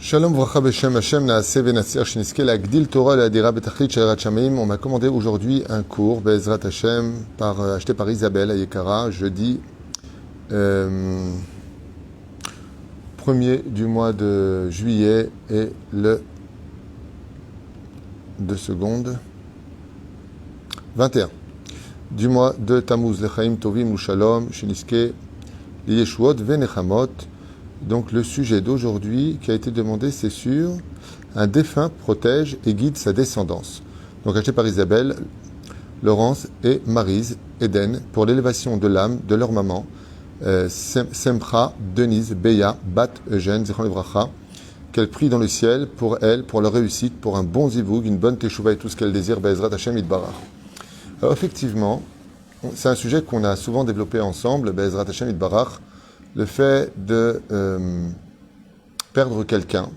Shalom Vracha Beshem Hashem Naaseh Venatzir Shniske la Gdil Torah la Dira Betachlit Shairat Shamayim. On m'a commandé aujourd'hui un cours Be'ezrat Hashem acheté par Isabelle à Yekara jeudi 1er du mois de juillet et le 21 du mois de Tammuz Lechaim Tovim Ushalom Shniske Liyeshuot Venechamot. Donc le sujet d'aujourd'hui qui a été demandé, c'est sur un défunt protège et guide sa descendance. Donc acheté par Isabelle, Laurence et Maryse Eden pour l'élévation de l'âme de leur maman, Semcha, Denise, Beya, Bat Eugène, Zichron Livracha, qu'elle prie dans le ciel pour elle, pour leur réussite, pour un bon zivoug, une bonne teshuva et tout ce qu'elle désire, Be'ezrat Hashem Yitbarach. Alors effectivement, c'est un sujet qu'on a souvent développé ensemble, Be'ezrat Hashem Yitbarach, le fait de perdre quelqu'un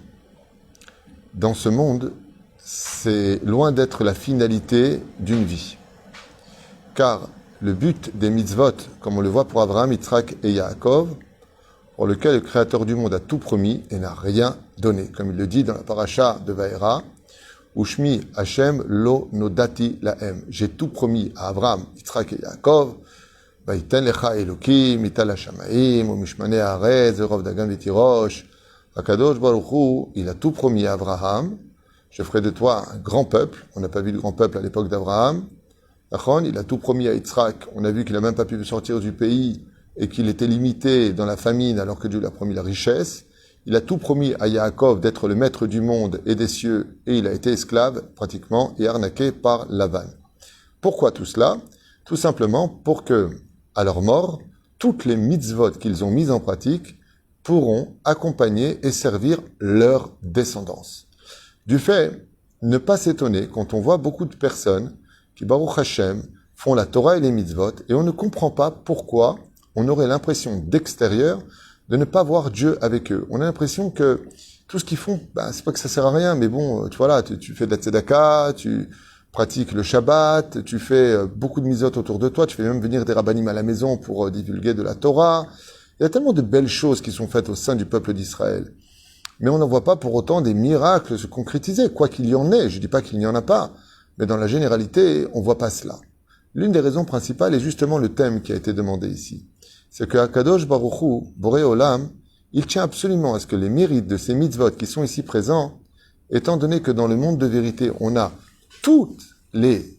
dans ce monde, c'est loin d'être la finalité d'une vie. Car le but des mitzvot, comme on le voit pour Abraham, Yitzhak et Yaakov, pour lequel le Créateur du monde a tout promis et n'a rien donné. Comme il le dit dans la paracha de Vaera, Ushmi Hashem lo nodati lahem. J'ai tout promis à Abraham, Yitzhak et Yaakov, Vaïten lecha Elokim, Ital Hashamaim, Umishmane Haaretz, Zerov Dagan Vitirosh. Akadosh Baruch Hu, il a tout promis à Abraham. Je ferai de toi un grand peuple. On n'a pas vu de grand peuple à l'époque d'Abraham. Il a tout promis à Yitzhak. On a vu qu'il n'a même pas pu sortir du pays et qu'il était limité dans la famine alors que Dieu lui a promis la richesse. Il a tout promis à Yaakov d'être le maître du monde et des cieux et il a été esclave pratiquement et arnaqué par Lavan. Pourquoi tout cela? Tout simplement pour que, à leur mort, toutes les mitzvot qu'ils ont mises en pratique pourront accompagner et servir leur descendance. Du fait, ne pas s'étonner quand on voit beaucoup de personnes qui, Baruch Hashem, font la Torah et les mitzvot, et on ne comprend pas pourquoi on aurait l'impression d'extérieur de ne pas voir Dieu avec eux. On a l'impression que tout ce qu'ils font, c'est pas que ça sert à rien, mais bon, tu vois là, tu fais de la tzedaka, tu pratiques le Shabbat, tu fais beaucoup de mitzvot autour de toi, tu fais même venir des rabbanim à la maison pour divulguer de la Torah. Il y a tellement de belles choses qui sont faites au sein du peuple d'Israël. Mais on n'en voit pas pour autant des miracles se concrétiser, quoi qu'il y en ait. Je dis pas qu'il n'y en a pas, mais dans la généralité, on voit pas cela. L'une des raisons principales est justement le thème qui a été demandé ici. C'est que Akadosh Baruch Hu, Boré Olam, il tient absolument à ce que les mérites de ces mitzvot qui sont ici présents, étant donné que dans le monde de vérité, on a toutes les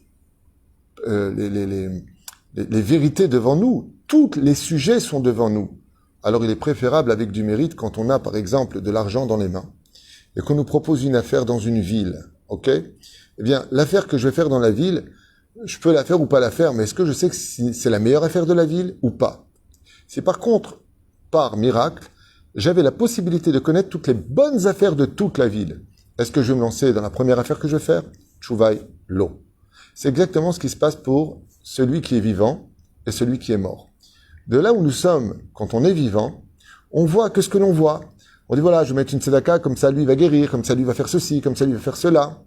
vérités devant nous, tous les sujets sont devant nous. Alors il est préférable avec du mérite quand on a par exemple de l'argent dans les mains et qu'on nous propose une affaire dans une ville, ok? Eh bien, l'affaire que je vais faire dans la ville, je peux la faire ou pas la faire, mais est-ce que je sais que c'est la meilleure affaire de la ville ou pas? Si par contre, par miracle, j'avais la possibilité de connaître toutes les bonnes affaires de toute la ville, est-ce que je vais me lancer dans la première affaire que je vais faire? Tchouvai, l'eau. C'est exactement ce qui se passe pour celui qui est vivant et celui qui est mort. De là où nous sommes, quand on est vivant, on voit que ce que l'on voit. On dit voilà, je vais mettre une tzedaka, comme ça lui va guérir, comme ça lui va faire ceci, comme ça lui va faire cela.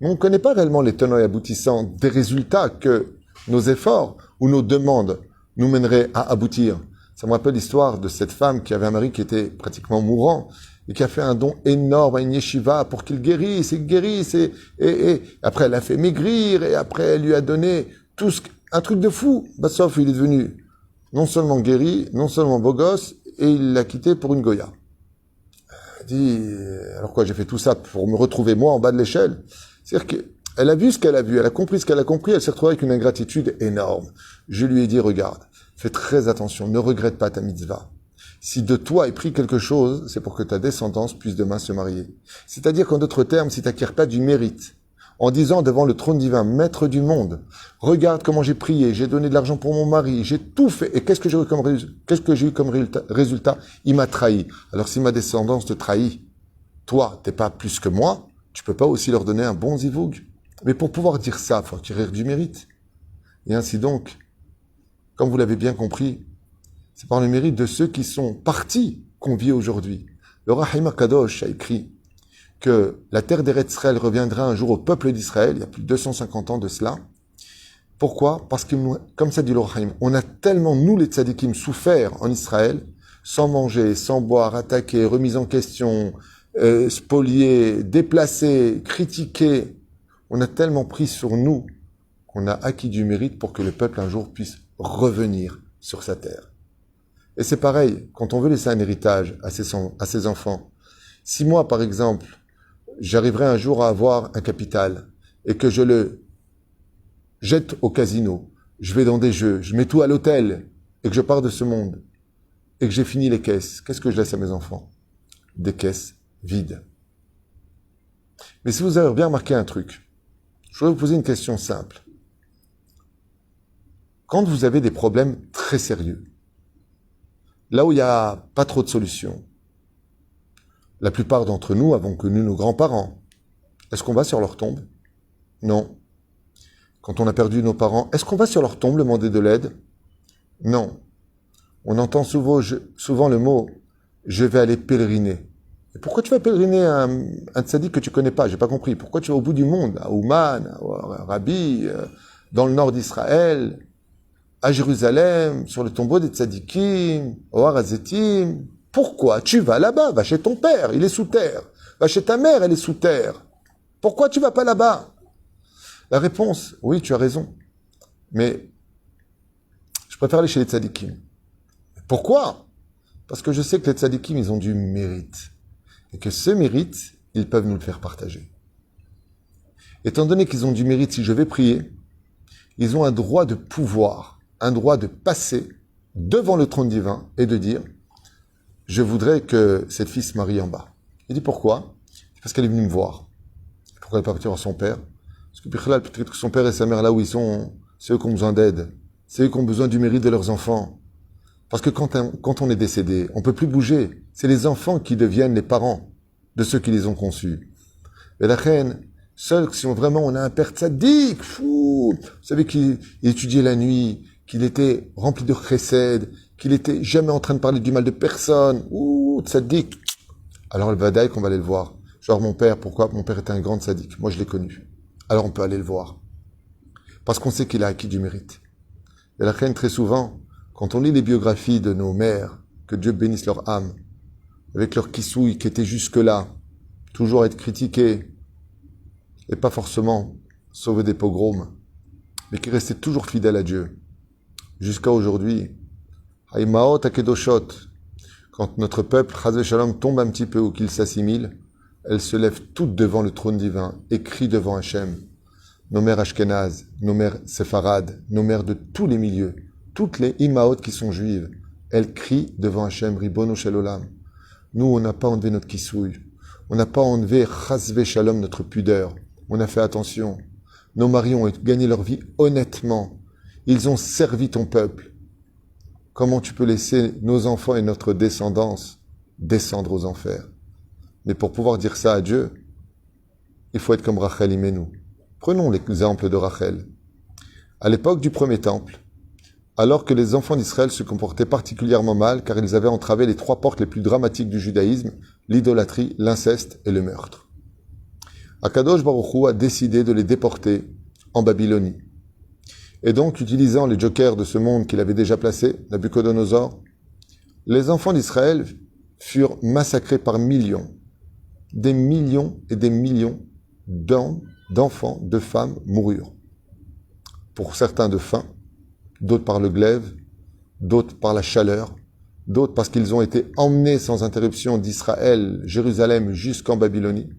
Mais on ne connaît pas réellement les tenants et aboutissants des résultats que nos efforts ou nos demandes nous mèneraient à aboutir. Ça me rappelle l'histoire de cette femme qui avait un mari qui était pratiquement mourant et qui a fait un don énorme à une yeshiva pour qu'il guérisse et après elle l'a fait maigrir et après elle lui a donné un truc de fou. Sauf il est devenu non seulement guéri, non seulement beau gosse et il l'a quitté pour une goya. Elle dit, alors quoi, j'ai fait tout ça pour me retrouver moi en bas de l'échelle? C'est-à-dire qu'elle a vu ce qu'elle a vu, elle a compris ce qu'elle a compris, elle s'est retrouvée avec une ingratitude énorme. Je lui ai dit, regarde, fais très attention, ne regrette pas ta mitzvah. Si de toi est pris quelque chose, c'est pour que ta descendance puisse demain se marier. C'est-à-dire qu'en d'autres termes, si tu n'acquiers pas du mérite, en disant devant le trône divin, maître du monde, regarde comment j'ai prié, j'ai donné de l'argent pour mon mari, j'ai tout fait, et qu'est-ce que j'ai eu comme résultat? Il m'a trahi. Alors si ma descendance te trahit, toi, t'es pas plus que moi, tu peux pas aussi leur donner un bon zivoug. Mais pour pouvoir dire ça, il faut acquérir du mérite. Et ainsi donc, comme vous l'avez bien compris, c'est par le mérite de ceux qui sont partis qu'on vit aujourd'hui. Le Rahim HaKadosh a écrit que la terre d'Eretz Israël reviendra un jour au peuple d'Israël, il y a plus de 250 ans de cela. Pourquoi? Parce que, comme ça dit le Rahim, on a tellement, nous les tzadikim, souffert en Israël, sans manger, sans boire, attaqués, remis en question, spoliés, déplacés, critiqués. On a tellement pris sur nous qu'on a acquis du mérite pour que le peuple un jour puisse revenir sur sa terre. Et c'est pareil, quand on veut laisser un héritage à ses enfants. Si moi, par exemple, j'arriverai un jour à avoir un capital et que je le jette au casino, je vais dans des jeux, je mets tout à l'hôtel et que je pars de ce monde et que j'ai fini les caisses, qu'est-ce que je laisse à mes enfants? Des caisses vides. Mais si vous avez bien remarqué un truc, je voudrais vous poser une question simple. Quand vous avez des problèmes très sérieux, là où il n'y a pas trop de solutions, la plupart d'entre nous avons connu nos grands-parents. Est-ce qu'on va sur leur tombe? Non. Quand on a perdu nos parents, est-ce qu'on va sur leur tombe demander de l'aide? Non. On entend souvent le mot « je vais aller pèleriner ». Et pourquoi tu vas pèleriner un tzaddik que tu connais pas? J'ai pas compris. Pourquoi tu vas au bout du monde, à Ouman, à Rabbi, dans le nord d'Israël, à Jérusalem, sur le tombeau des tzaddikim, au Har HaZetim? Pourquoi tu vas là-bas? Va chez ton père, il est sous terre. Va chez ta mère, elle est sous terre. Pourquoi tu vas pas là-bas? La réponse, oui, tu as raison. Mais je préfère aller chez les tzaddikim. Pourquoi? Parce que je sais que les tzaddikim, ils ont du mérite. Et que ce mérite, ils peuvent nous le faire partager. Étant donné qu'ils ont du mérite, si je vais prier, ils ont un droit de pouvoir, un droit de passer devant le trône divin et de dire « Je voudrais que cette fille se marie en bas ». Il dit pourquoi? Parce qu'elle est venue me voir. Pourquoi elle n'est pas partie voir son père? Parce que peut-être que son père et sa mère, là où ils sont, c'est eux qui ont besoin d'aide. C'est eux qui ont besoin du mérite de leurs enfants. Parce que quand on est décédé, on peut plus bouger. C'est les enfants qui deviennent les parents de ceux qui les ont conçus. Et la reine, seul si vraiment on a un père tzaddik, fou, vous savez qu'il étudiait la nuit, qu'il était rempli de chesed, qu'il était jamais en train de parler du mal de personne, ouh, tzaddik. Alors le vadaï qu'on va aller le voir. Genre mon père, pourquoi? Mon père était un grand tzaddik. Moi je l'ai connu. Alors on peut aller le voir. Parce qu'on sait qu'il a acquis du mérite. Et la reine, très souvent, quand on lit les biographies de nos mères, que Dieu bénisse leur âme, avec leur kissouille qui était jusque-là, toujours être critiqués, et pas forcément sauver des pogroms, mais qui restaient toujours fidèles à Dieu, jusqu'à aujourd'hui. Haïmaot akedoshot, quand notre peuple, Chazé Shalom, tombe un petit peu ou qu'il s'assimile, elles se lèvent toutes devant le trône divin et crient devant Hachem. Nos mères Ashkenaz, nos mères Séfarades, nos mères de tous les milieux, toutes les imaot qui sont juives, elles crient devant Hachem, Ribono Shel Olam. Nous, on n'a pas enlevé notre kissouille. On n'a pas enlevé Chazvé Shalom, notre pudeur. On a fait attention. Nos maris ont gagné leur vie honnêtement. Ils ont servi ton peuple. Comment tu peux laisser nos enfants et notre descendance descendre aux enfers? Mais pour pouvoir dire ça à Dieu, il faut être comme Rachel Imenu. Prenons l'exemple de Rachel. À l'époque du premier temple, alors que les enfants d'Israël se comportaient particulièrement mal car ils avaient entravé les 3 portes les plus dramatiques du judaïsme, l'idolâtrie, l'inceste et le meurtre. Akadosh Baruch Hu a décidé de les déporter en Babylonie. Et donc, utilisant les jokers de ce monde qu'il avait déjà placé, Nabucodonosor, les enfants d'Israël furent massacrés par millions. Des millions et des millions d'hommes, d'enfants, de femmes moururent. Pour certains de faim, d'autres par le glaive, d'autres par la chaleur, d'autres parce qu'ils ont été emmenés sans interruption d'Israël, Jérusalem, jusqu'en Babylonie.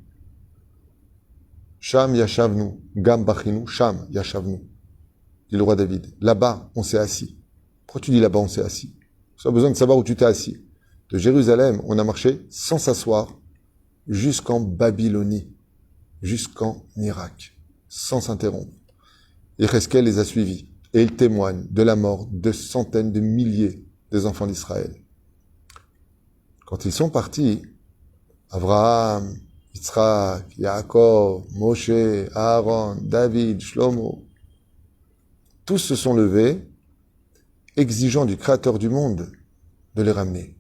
Sham yashavnu, gam bachinu, Sham yashavnu, dit le roi David. Là-bas, on s'est assis. Pourquoi tu dis là-bas, on s'est assis? Tu as besoin de savoir où tu t'es assis. De Jérusalem, on a marché sans s'asseoir jusqu'en Babylonie, jusqu'en Irak, sans s'interrompre. Yecheskel les a suivis. Et il témoigne de la mort de centaines de milliers des enfants d'Israël. Quand ils sont partis, Abraham, Yitzhak, Yaakov, Moshe, Aaron, David, Shlomo, tous se sont levés, exigeant du Créateur du monde de les ramener.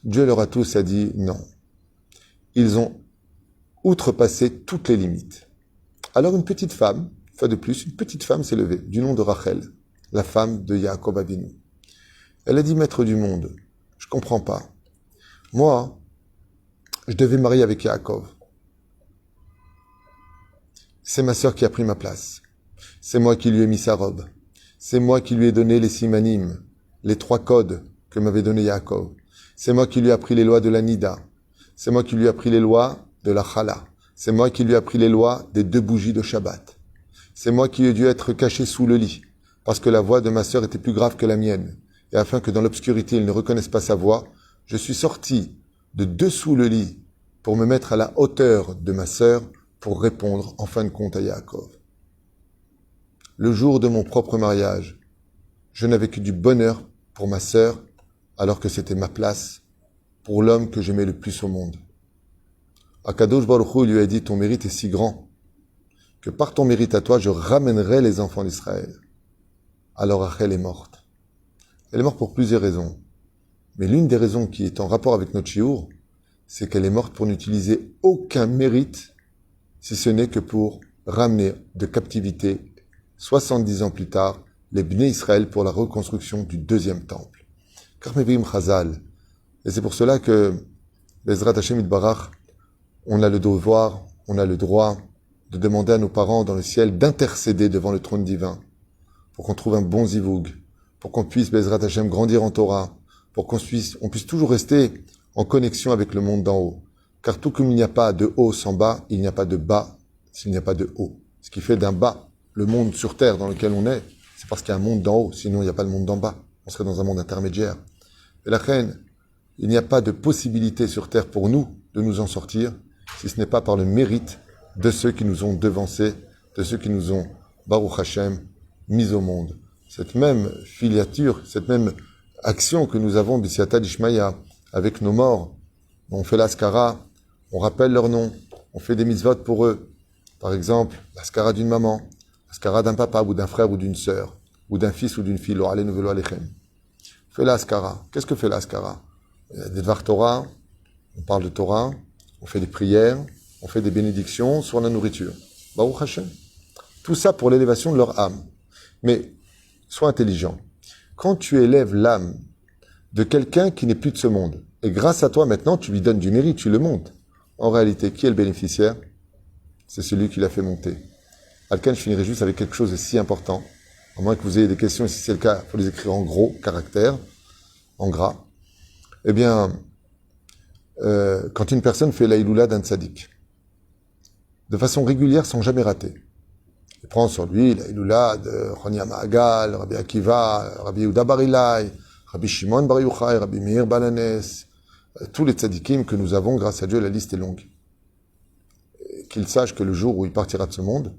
Dieu leur a tous dit non. Ils ont outrepassé toutes les limites. Alors une petite femme, fois de plus, une petite femme s'est levée, du nom de Rachel, la femme de Yaakov Avinu. Elle a dit, maître du monde, je comprends pas. Moi, je devais me marier avec Yaakov. C'est ma sœur qui a pris ma place. C'est moi qui lui ai mis sa robe. C'est moi qui lui ai donné les simanim, les 3 codes que m'avait donné Yaakov. C'est moi qui lui ai appris les lois de la Nida. C'est moi qui lui ai appris les lois de la Chala. C'est moi qui lui ai appris les lois des 2 bougies de Shabbat. C'est moi qui ai dû être caché sous le lit, parce que la voix de ma sœur était plus grave que la mienne. Et afin que dans l'obscurité, ils ne reconnaissent pas sa voix, je suis sorti de dessous le lit pour me mettre à la hauteur de ma sœur pour répondre en fin de compte à Yaakov. Le jour de mon propre mariage, je n'avais que du bonheur pour ma sœur, alors que c'était ma place pour l'homme que j'aimais le plus au monde. Akadosh Baruch Hu lui a dit, ton mérite est si grand que par ton mérite à toi, je ramènerai les enfants d'Israël. Alors Rachel est morte. Elle est morte pour plusieurs raisons. Mais l'une des raisons qui est en rapport avec notre chiour, c'est qu'elle est morte pour n'utiliser aucun mérite, si ce n'est que pour ramener de captivité, 70 ans plus tard, les Bnei Israël pour la reconstruction du 2e temple. Car Mevim Chazal. Et c'est pour cela que, Bezrat Hashem Itbarach, on a le devoir, on a le droit de demander à nos parents dans le ciel d'intercéder devant le trône divin pour qu'on trouve un bon zivoug, pour qu'on puisse, Bezrat Hashem, grandir en Torah, pour qu'on puisse toujours rester en connexion avec le monde d'en haut. Car tout comme il n'y a pas de haut sans bas, il n'y a pas de bas s'il n'y a pas de haut. Ce qui fait d'un bas le monde sur terre dans lequel on est, c'est parce qu'il y a un monde d'en haut, sinon il n'y a pas le monde d'en bas. On serait dans un monde intermédiaire. Et la reine, il n'y a pas de possibilité sur terre pour nous de nous en sortir, si ce n'est pas par le mérite de ceux qui nous ont devancés, de ceux qui nous ont, Baruch Hashem, mis au monde. Cette même filiature, cette même action que nous avons, B'Siata d'Ishmaïa, avec nos morts, on fait l'Askara, on rappelle leur nom, on fait des mitzvot pour eux. Par exemple, l'Askara d'une maman, l'Askara d'un papa ou d'un frère ou d'une sœur, ou d'un fils ou d'une fille, lo aleinu velo alechem. On fait l'Askara. Qu'est-ce que fait l'Askara? Il y a des Dvar Torah, on parle de Torah, on fait des prières, on fait des bénédictions sur la nourriture. Baruch Hashem. Tout ça pour l'élévation de leur âme. Mais, sois intelligent. Quand tu élèves l'âme de quelqu'un qui n'est plus de ce monde, et grâce à toi maintenant, tu lui donnes du mérite, tu le montes. En réalité, qui est le bénéficiaire? C'est celui qui l'a fait monter. Alken, je finirai juste avec quelque chose de si important. À moins que vous ayez des questions, et si c'est le cas, il faut les écrire en gros caractères, en gras. Eh bien, quand une personne fait l'aïloula d'un tzaddik, de façon régulière, sans jamais rater, il prend sur lui l'aïloula de Choni Ma'agal, Rabbi Akiva, Rabbi Yehuda Bar Ilai, Rabbi Shimon Bar Yochai, Rabbi Meir Balanes, tous les tzaddikim que nous avons, grâce à Dieu, la liste est longue. Qu'il sache que le jour où il partira de ce monde,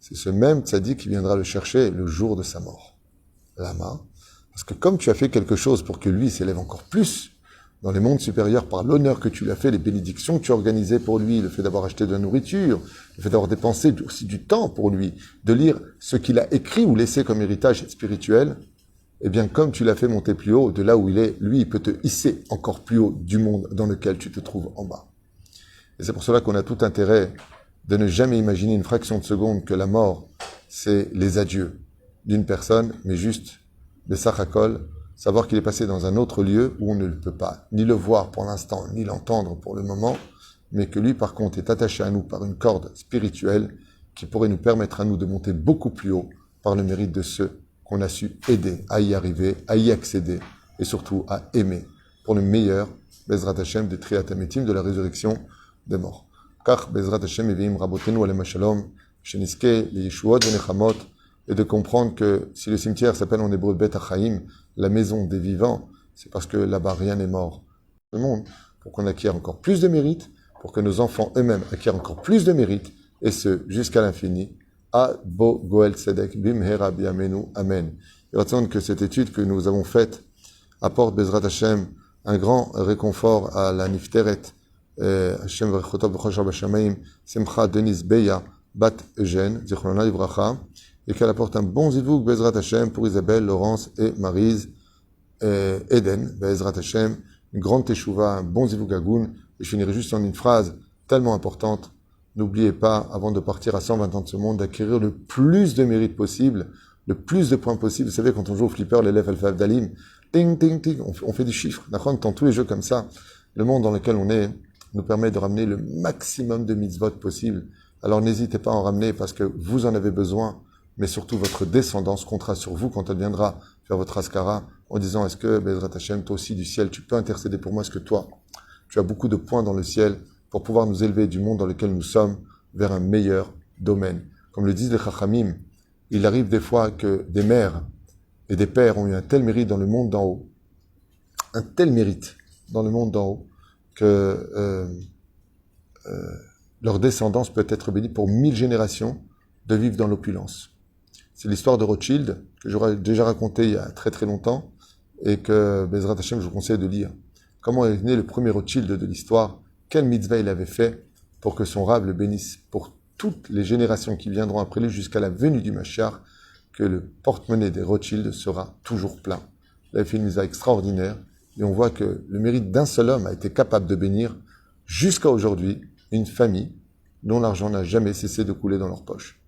c'est ce même tzaddik qui viendra le chercher le jour de sa mort. Lama. Parce que comme tu as fait quelque chose pour que lui s'élève encore plus dans les mondes supérieurs par l'honneur que tu lui as fait, les bénédictions que tu as organisées pour lui, le fait d'avoir acheté de la nourriture, le fait d'avoir dépensé aussi du temps pour lui, de lire ce qu'il a écrit ou laissé comme héritage spirituel, eh bien, comme tu l'as fait monter plus haut, de là où il est, lui, il peut te hisser encore plus haut du monde dans lequel tu te trouves en bas. Et c'est pour cela qu'on a tout intérêt de ne jamais imaginer une fraction de seconde que la mort, c'est les adieux d'une personne, mais juste le sachakol, savoir qu'il est passé dans un autre lieu où on ne peut pas ni le voir pour l'instant, ni l'entendre pour le moment, mais que lui, par contre, est attaché à nous par une corde spirituelle qui pourrait nous permettre à nous de monter beaucoup plus haut par le mérite de ceux qu'on a su aider à y arriver, à y accéder, et surtout à aimer pour le meilleur Bezrat Hashem des Triat Hametim, de la résurrection des morts. Car Bezrat Hashem eviim rabotenu alem shalom, sheniske le yeshuot venechamot, et de comprendre que si le cimetière s'appelle en hébreu Bet Hachaim, la maison des vivants, c'est parce que là-bas rien n'est mort. Le monde, pour qu'on acquiert encore plus de mérite, pour que nos enfants eux-mêmes acquièrent encore plus de mérite, et ce, jusqu'à l'infini. A Bo Goel Tzedek Bimhera Biamenu Amen. Il va que cette étude que nous avons faite apporte Bezrat Hashem un grand réconfort à la Nifteret, Hashem Verichotov B'Choshar B'Shamayim, Simcha Denis Beya, Bat Eugène, Zichrona Livracha, et qu'elle apporte un bon zivouk Bezrat Hashem pour Isabelle, Laurence et Maryse Eden, Bezrat Hashem, une grande teshuva, un bon zivouk Agoun. Et je finirai juste en une phrase tellement importante. N'oubliez pas, avant de partir à 120 ans de ce monde, d'acquérir le plus de mérite possible, le plus de points possible. Vous savez, quand on joue au flipper, l'élève Alpha Dalim, ting, ting, ting, on fait du chiffre. D'accord, dans tous les jeux comme ça, le monde dans lequel on est, nous permet de ramener le maximum de mitzvot possible. Alors n'hésitez pas à en ramener parce que vous en avez besoin, mais surtout votre descendance comptera sur vous quand elle viendra faire votre askara en disant est-ce que Bezrat Hashem, toi aussi du ciel, tu peux intercéder pour moi, est-ce que toi, tu as beaucoup de points dans le ciel pour pouvoir nous élever du monde dans lequel nous sommes vers un meilleur domaine. Comme le disent les Chachamim, il arrive des fois que des mères et des pères ont eu un tel mérite dans le monde d'en haut, un tel mérite dans le monde d'en haut, que leur descendance peut être bénie pour 1000 générations de vivre dans l'opulence. C'est l'histoire de Rothschild, que j'aurais déjà raconté il y a très très longtemps, et que Bezrat Hashem, je vous conseille de lire. Comment est né le premier Rothschild de l'histoire, quelle mitzvah il avait fait pour que son Rav le bénisse pour toutes les générations qui viendront après lui jusqu'à la venue du Mashiach, que le porte-monnaie des Rothschild sera toujours plein. Il a fait une mitzvah extraordinaire, et on voit que le mérite d'un seul homme a été capable de bénir jusqu'à aujourd'hui une famille dont l'argent n'a jamais cessé de couler dans leur poche.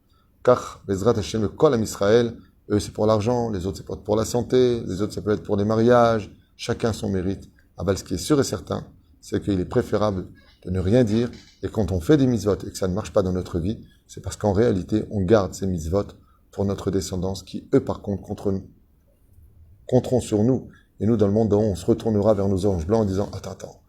Car Bezrat Hashem, le Kol Am Israël, eux c'est pour l'argent, les autres c'est pour la santé, les autres ça peut être pour des mariages, chacun son mérite. Ce qui est sûr et certain, c'est qu'il est préférable de ne rien dire, et quand on fait des mitzvot et que ça ne marche pas dans notre vie, c'est parce qu'en réalité, on garde ces mitzvot pour notre descendance qui, eux par contre, compteront sur nous. Et nous, dans le monde d'en haut, on se retournera vers nos anges blancs en disant « Attends,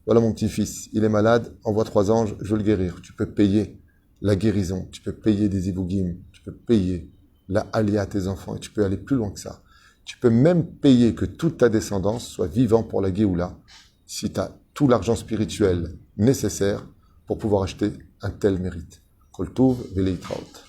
voilà mon petit-fils, il est malade, envoie 3 anges, je veux le guérir. » Tu peux payer la guérison, tu peux payer des ibougim, tu peux payer la alia à tes enfants, et tu peux aller plus loin que ça. Tu peux même payer que toute ta descendance soit vivant pour la Géoula, si tu as tout l'argent spirituel nécessaire pour pouvoir acheter un tel mérite. Kol Tov, Veleitраут.